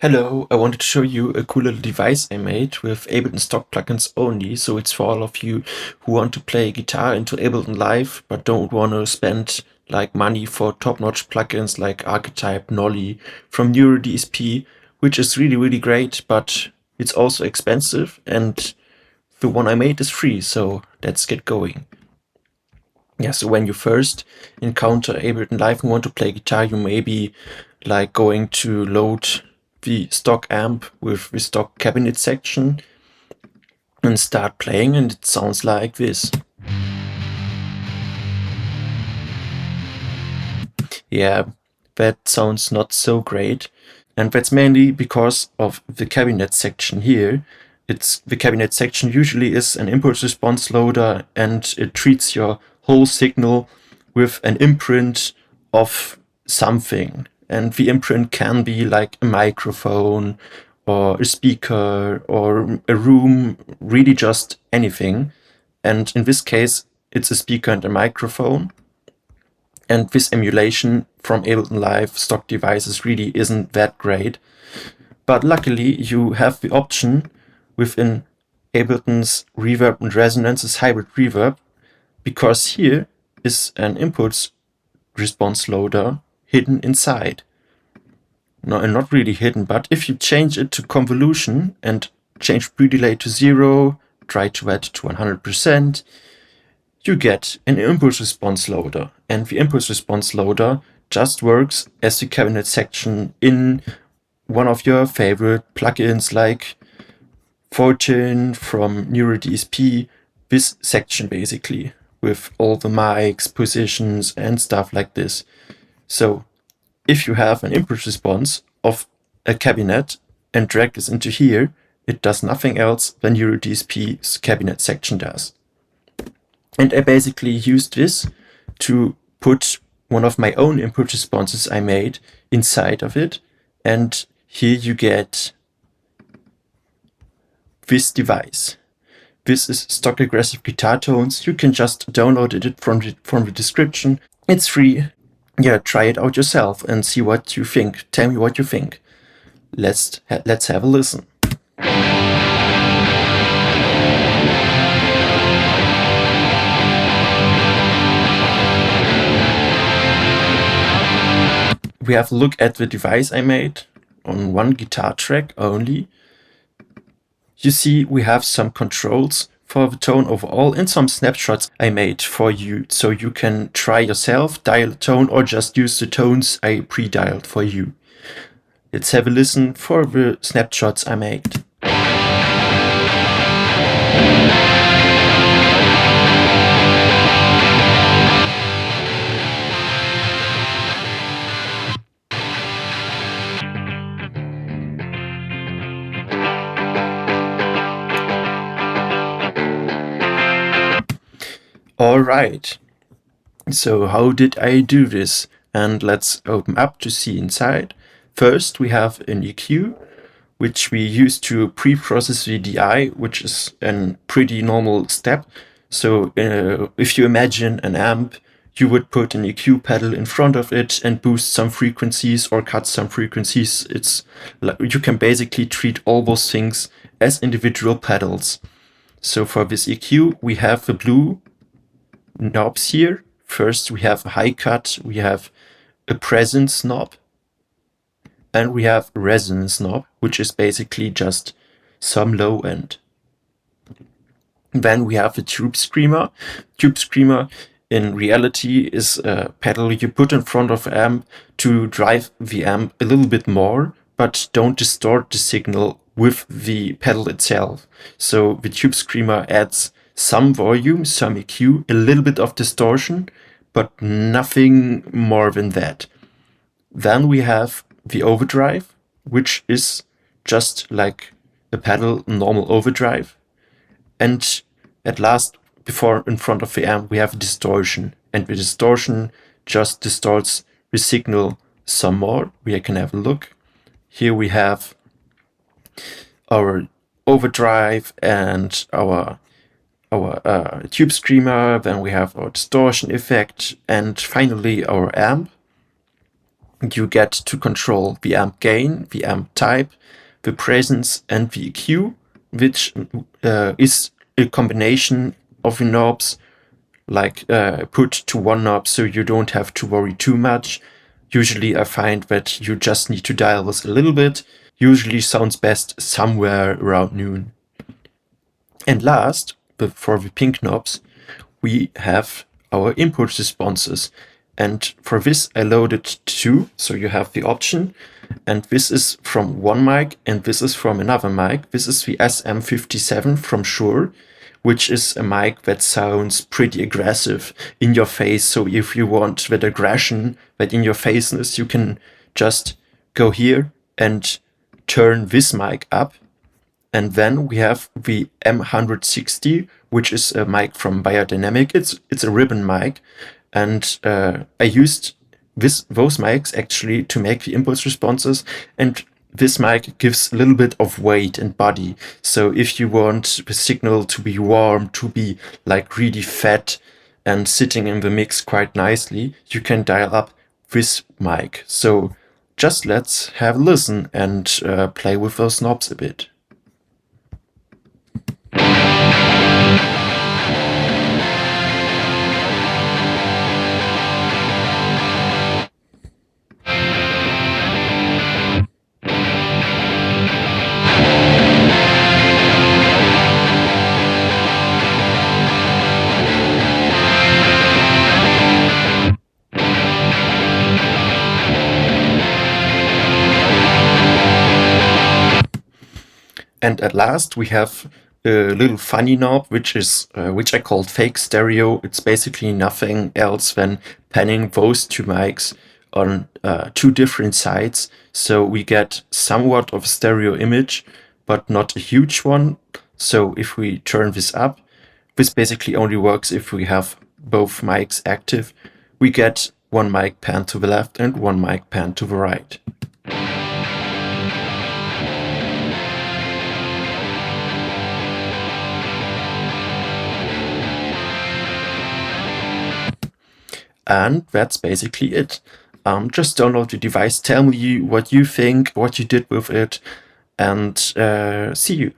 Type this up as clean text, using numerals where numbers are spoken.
Hello, I wanted to show you a cool little device I made with Ableton stock plugins only, so it's for all of you who want to play guitar into Ableton Live but don't want to spend like money for top-notch plugins like Archetype, Nolly from Neuro DSP, which is really great, but it's also expensive, and the one I made is free, so let's get going. Yeah, so when you first encounter Ableton Live and want to play guitar, you may be like going to load the stock amp with the stock cabinet section and start playing, and it sounds like this. Yeah, that sounds not so great. And that's mainly because of the cabinet section here. The cabinet section usually is an impulse response loader, and it treats your whole signal with an imprint of something. And the imprint can be like a microphone or a speaker or a room, really just anything. And in this case, it's a speaker and a microphone. And this emulation from Ableton Live stock devices really isn't that great. But luckily, you have the option within Ableton's Reverb and Resonance's hybrid reverb, because here is an impulse response loader hidden inside. No, and not really hidden, but if you change it to convolution and change pre-delay to 0, try to add to 100%, you get an impulse response loader. And the impulse response loader just works as the cabinet section in one of your favorite plugins like Fortune from Neuro DSP, this section basically, with all the mics, positions, and stuff like this. So if you have an impulse response of a cabinet and drag this into here, it does nothing else than Neuro DSP's cabinet section does. And I basically used this to put one of my own impulse responses I made inside of it. And here you get this device. This is stock aggressive guitar tones. You can just download it from the description. It's free. Yeah, try it out yourself and see what you think. Tell me what you think. Let's have a listen. We have a look at the device I made on one guitar track only. You see we have some controls for the tone overall and some snapshots I made for you, so you can try yourself, dial a tone, or just use the tones I pre-dialed for you. Let's have a listen for the snapshots I made. Alright, so how did I do this? And let's open up to see inside. First, we have an EQ, which we use to pre-process the DI, which is a pretty normal step. So if you imagine an amp, you would put an EQ pedal in front of it and boost some frequencies or cut some frequencies. You can basically treat all those things as individual pedals. So for this EQ, we have the blue knobs here. First, we have a high cut, we have a presence knob, and we have a resonance knob, which is basically just some low end. Then we have the tube screamer. Tube screamer in reality is a pedal you put in front of the amp to drive the amp a little bit more, but don't distort the signal with the pedal itself. So the tube screamer adds some volume, some EQ, a little bit of distortion, but nothing more than that. Then we have the overdrive, which is just like a pedal normal overdrive. And at last, before in front of the amp, we have distortion. And the distortion just distorts the signal some more. We can have a look. Here we have our overdrive and our tube screamer, then we have our distortion effect, and finally our amp. you get to control the amp gain, the amp type, the presence, and the EQ, which is a combination of the knobs, like put to one knob so you don't have to worry too much. Usually I find that you just need to dial this a little bit. Usually sounds best somewhere around noon. And last, for the pink knobs, we have our input responses. And for this, I loaded two, so you have the option. And this is from one mic, and this is from another mic. This is the SM57 from Shure, which is a mic that sounds pretty aggressive, in your face. So if you want that aggression, that in your faceness, you can just go here and turn this mic up. And then we have the M160, which is a mic from Biodynamic. It's a ribbon mic. And I used those mics actually to make the impulse responses. And this mic gives a little bit of weight and body. So if you want the signal to be warm, to be like really fat and sitting in the mix quite nicely, you can dial up this mic. So just let's have a listen and play with those knobs a bit. And at last we have a little funny knob, which I called fake stereo. It's basically nothing else than panning those two mics on two different sides. So we get somewhat of a stereo image, but not a huge one. So if we turn this up, this basically only works if we have both mics active. We get one mic pan to the left and one mic pan to the right. And that's basically it. Just download the device, tell me what you think, what you did with it, and see you.